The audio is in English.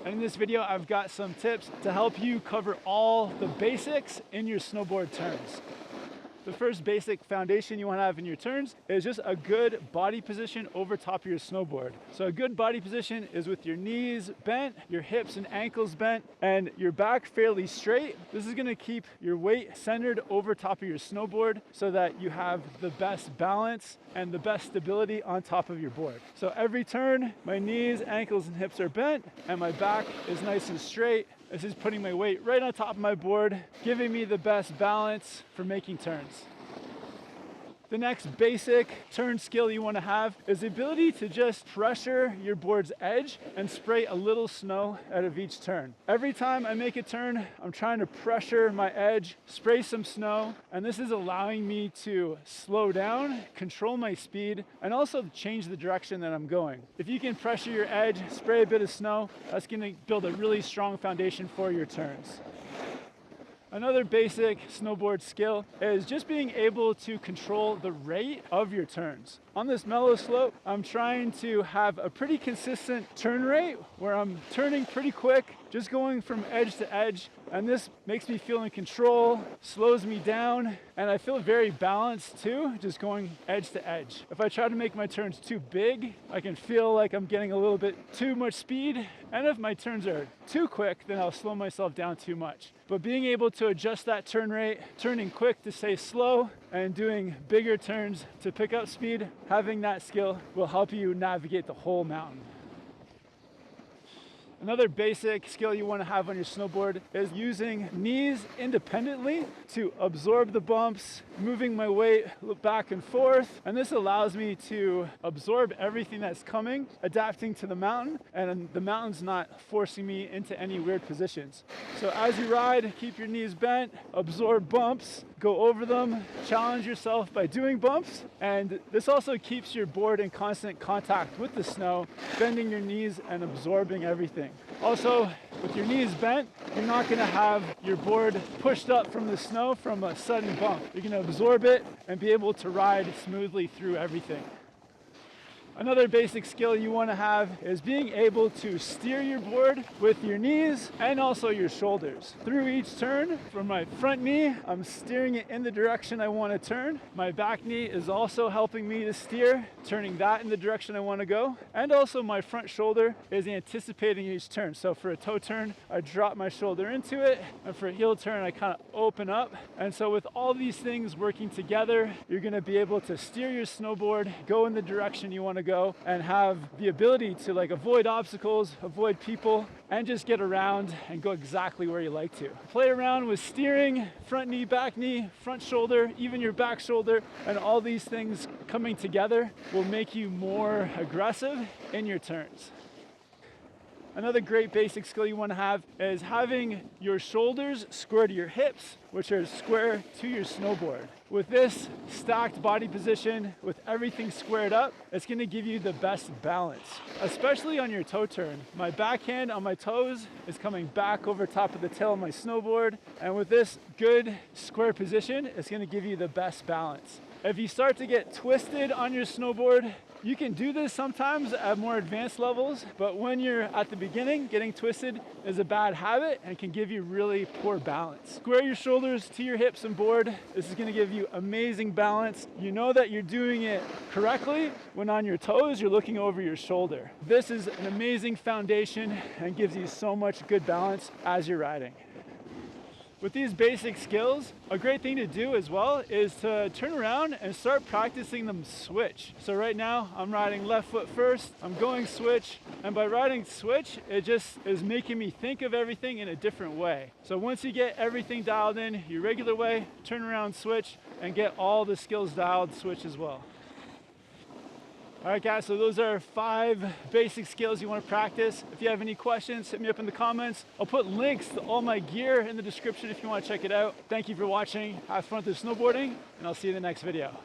And in this video, I've got some tips to help you cover all the basics in your snowboard turns. The first basic foundation you want to have in your turns is just a good body position over top of your snowboard. So a good body position is with your knees bent, your hips and ankles bent, and your back fairly straight. This is going to keep your weight centered over top of your snowboard so that you have the best balance and the best stability on top of your board. So every turn, my knees, ankles, and hips are bent, and my back is nice and straight. This is putting my weight right on top of my board, giving me the best balance for making turns. The next basic turn skill you want to have is the ability to just pressure your board's edge and spray a little snow out of each turn. Every time I make a turn, I'm trying to pressure my edge, spray some snow, and this is allowing me to slow down, control my speed, and also change the direction that I'm going. If you can pressure your edge, spray a bit of snow, that's going to build a really strong foundation for your turns. Another basic snowboard skill is just being able to control the rate of your turns. On this mellow slope, I'm trying to have a pretty consistent turn rate where I'm turning pretty quick, just going from edge to edge. And this makes me feel in control, slows me down, and I feel very balanced too, just going edge to edge. If I try to make my turns too big, I can feel like I'm getting a little bit too much speed. And if my turns are too quick, then I'll slow myself down too much. But being able to adjust that turn rate, turning quick to stay slow, and doing bigger turns to pick up speed, having that skill will help you navigate the whole mountain. Another basic skill you want to have on your snowboard is using knees independently to absorb the bumps, moving my weight back and forth. And this allows me to absorb everything that's coming, adapting to the mountain, and the mountain's not forcing me into any weird positions. So as you ride, keep your knees bent, absorb bumps, go over them, challenge yourself by doing bumps. And this also keeps your board in constant contact with the snow, bending your knees and absorbing everything. Also, with your knees bent, you're not going to have your board pushed up from the snow from a sudden bump. You're going to absorb it and be able to ride smoothly through everything. Another basic skill you want to have is being able to steer your board with your knees and also your shoulders. Through each turn, from my front knee, I'm steering it in the direction I want to turn. My back knee is also helping me to steer, turning that in the direction I want to go. And also my front shoulder is anticipating each turn. So for a toe turn, I drop my shoulder into it, and for a heel turn, I kind of open up. And so with all these things working together, you're going to be able to steer your snowboard, go in the direction you want to go, and have the ability to avoid obstacles, avoid people, and just get around and go exactly where you like to. Play around with steering, front knee, back knee, front shoulder, even your back shoulder, and all these things coming together will make you more aggressive in your turns. Another great basic skill you want to have is having your shoulders square to your hips, which are square to your snowboard. With this stacked body position, with everything squared up, it's going to give you the best balance, especially on your toe turn. My backhand on my toes is coming back over top of the tail of my snowboard, and with this good square position, it's going to give you the best balance. If you start to get twisted on your snowboard, you can do this sometimes at more advanced levels, but when you're at the beginning, getting twisted is a bad habit and can give you really poor balance. Square your shoulders to your hips and board. This is going to give you amazing balance. You know that you're doing it correctly when on your toes, you're looking over your shoulder. This is an amazing foundation and gives you so much good balance as you're riding. With these basic skills, a great thing to do as well is to turn around and start practicing them switch. So right now I'm riding left foot first, I'm going switch, and by riding switch, it just is making me think of everything in a different way. So once you get everything dialed in your regular way, turn around, switch, and get all the skills dialed, switch as well. All right, guys, so those are 5 basic skills you want to practice. If you have any questions, hit me up in the comments. I'll put links to all my gear in the description if you want to check it out. Thank you for watching. Have fun with the snowboarding, and I'll see you in the next video.